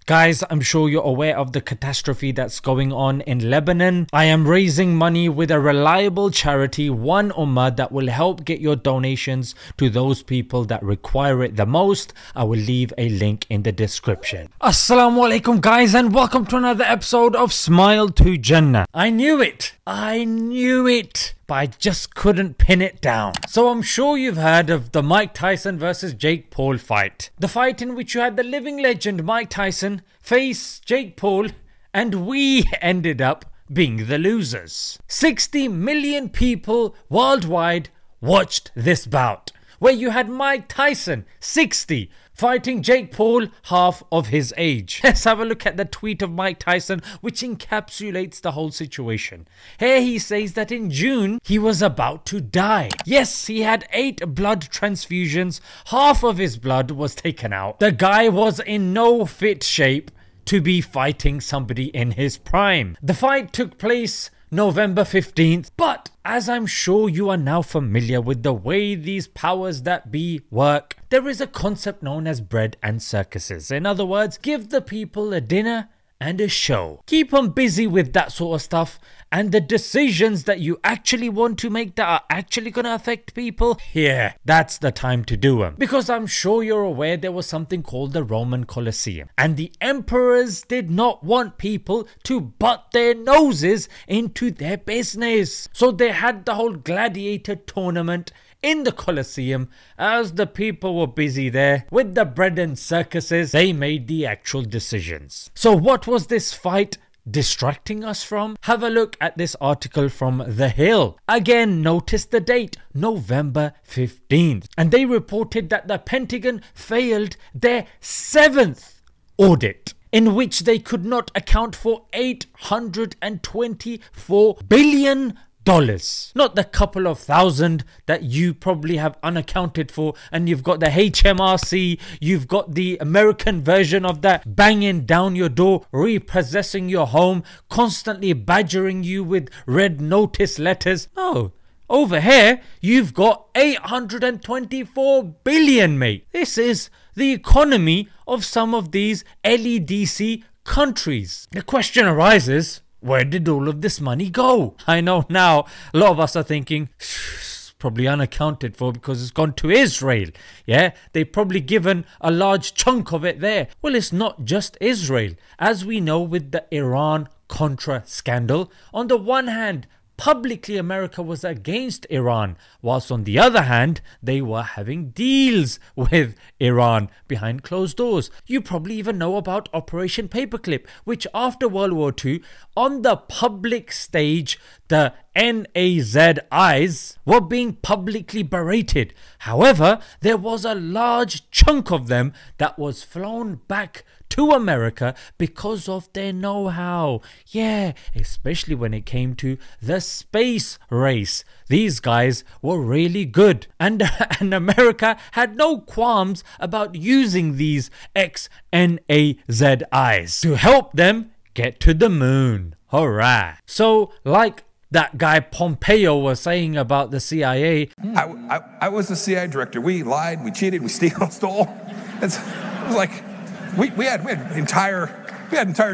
Guys, I'm sure you're aware of the catastrophe that's going on in Lebanon. I am raising money with a reliable charity, One Ummah, that will help get your donations to those people that require it the most. I will leave a link in the description. Assalamu alaikum guys, and welcome to another episode of Smile to Jannah. I knew it, but I just couldn't pin it down. So I'm sure you've heard of the Mike Tyson versus Jake Paul fight. The fight in which you had the living legend Mike Tyson face Jake Paul, and we ended up being the losers. 60 million people worldwide watched this bout, where you had Mike Tyson, 60, fighting Jake Paul, half of his age. Let's have a look at the tweet of Mike Tyson, which encapsulates the whole situation. Here he says that in June, he was about to die. Yes, he had 8 blood transfusions. Half of his blood was taken out. The guy was in no fit shape to be fighting somebody in his prime. The fight took place November 15th, but as I'm sure you are now familiar with the way these powers that be work, there is a concept known as bread and circuses. In other words, give the people a dinner and a show. Keep them busy with that sort of stuff, and the decisions that you actually want to make that are actually going to affect people, yeah, that's the time to do them. Because I'm sure you're aware there was something called the Roman Coliseum, and the emperors did not want people to butt their noses into their business. So they had the whole gladiator tournament in the Colosseum. As the people were busy there with the bread and circuses, they made the actual decisions. So what was this fight distracting us from? Have a look at this article from The Hill. Again, notice the date, November 15th. And they reported that the Pentagon failed their 7th audit, in which they could not account for $824 billion. Not the couple of thousand that you probably have unaccounted for, and you've got the HMRC, you've got the American version of that, banging down your door, repossessing your home, constantly badgering you with red notice letters. No, over here you've got 824 billion, mate. This is the economy of some of these LEDC countries. The question arises, where did all of this money go? I know now a lot of us are thinking, probably unaccounted for because it's gone to Israel. Yeah, they've probably given a large chunk of it there. Well, it's not just Israel. As we know with the Iran-Contra scandal, on the one hand, publicly America was against Iran, whilst on the other hand they were having deals with Iran behind closed doors. You probably even know about Operation Paperclip, which after World War II, on the public stage, the NAZIs were being publicly berated. However, there was a large chunk of them that was flown back to America because of their know-how. Yeah, especially when it came to the space race. These guys were really good, and America had no qualms about using these ex-NAZIs to help them get to the moon. Alright. So like that guy Pompeo was saying about the CIA. I was the CIA director. We lied, we cheated, we stole. It was like we had entire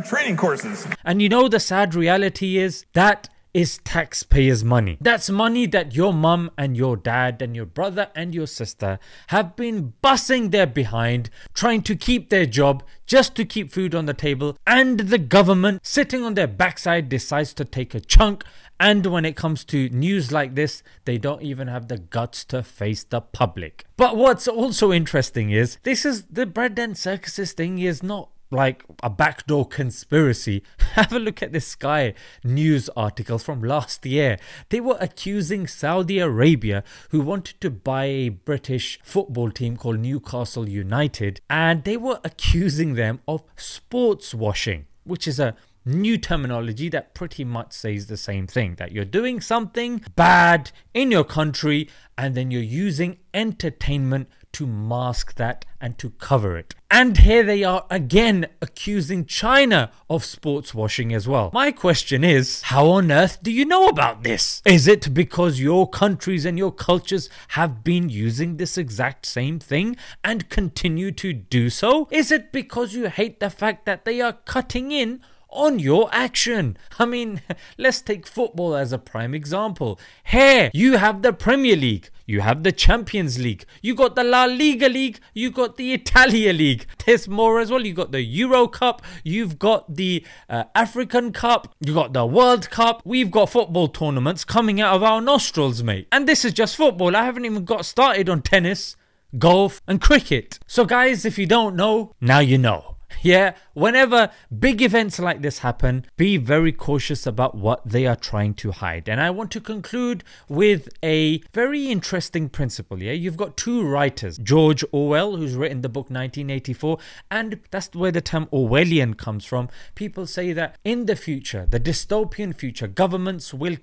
training courses. And you know the sad reality is that is taxpayers' money. That's money that your mum and your dad and your brother and your sister have been bussing their behind, trying to keep their job just to keep food on the table, and the government sitting on their backside decides to take a chunk. And when it comes to news like this, they don't even have the guts to face the public. But what's also interesting is, this is the bread and circuses thing is not like a backdoor conspiracy. Have a look at this Sky News article from last year. They were accusing Saudi Arabia, who wanted to buy a British football team called Newcastle United, and they were accusing them of sports washing, which is a new terminology that pretty much says the same thing, that you're doing something bad in your country and then you're using entertainment to mask that and to cover it. And here they are again accusing China of sports washing as well. My question is, how on earth do you know about this? Is it because your countries and your cultures have been using this exact same thing and continue to do so? Is it because you hate the fact that they are cutting in on your action? I mean, let's take football as a prime example. Here, you have the Premier League, you have the Champions League, you got the La Liga League, you got the Italia League. There's more as well. You got the Euro Cup, you've got the African Cup, you got the World Cup. We've got football tournaments coming out of our nostrils, mate. And this is just football. I haven't even got started on tennis, golf and cricket. So guys, if you don't know, now you know. Yeah, whenever big events like this happen, be very cautious about what they are trying to hide. And I want to conclude with a very interesting principle. Yeah, you've got two writers, George Orwell, who's written the book 1984, and that's where the term Orwellian comes from. People say that in the future, the dystopian future, governments will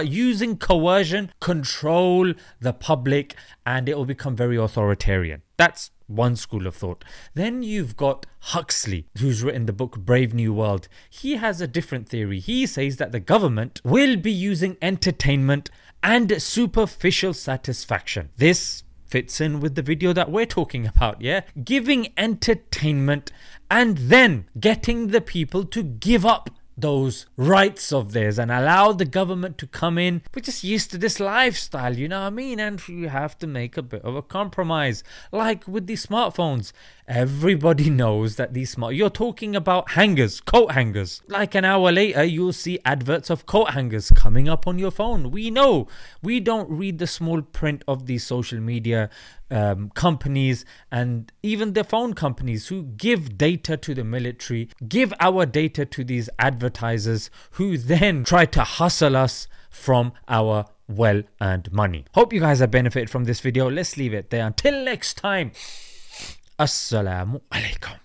using coercion control the public, and it will become very authoritarian. That's one school of thought. Then you've got Huxley, who's written the book Brave New World. He has a different theory. He says that the government will be using entertainment and superficial satisfaction. This fits in with the video that we're talking about, yeah? Giving entertainment and then getting the people to give up those rights of theirs and allow the government to come in. We're just used to this lifestyle, you know what I mean? And you have to make a bit of a compromise. Like with these smartphones, everybody knows that you're talking about hangers, coat hangers. Like an hour later, you'll see adverts of coat hangers coming up on your phone. We know. We don't read the small print of these social media companies and even the phone companies who give data to the military, give our data to these advertisers who then try to hustle us from our well-earned money. Hope you guys have benefited from this video. Let's leave it there. Until next time, Assalamu alaikum.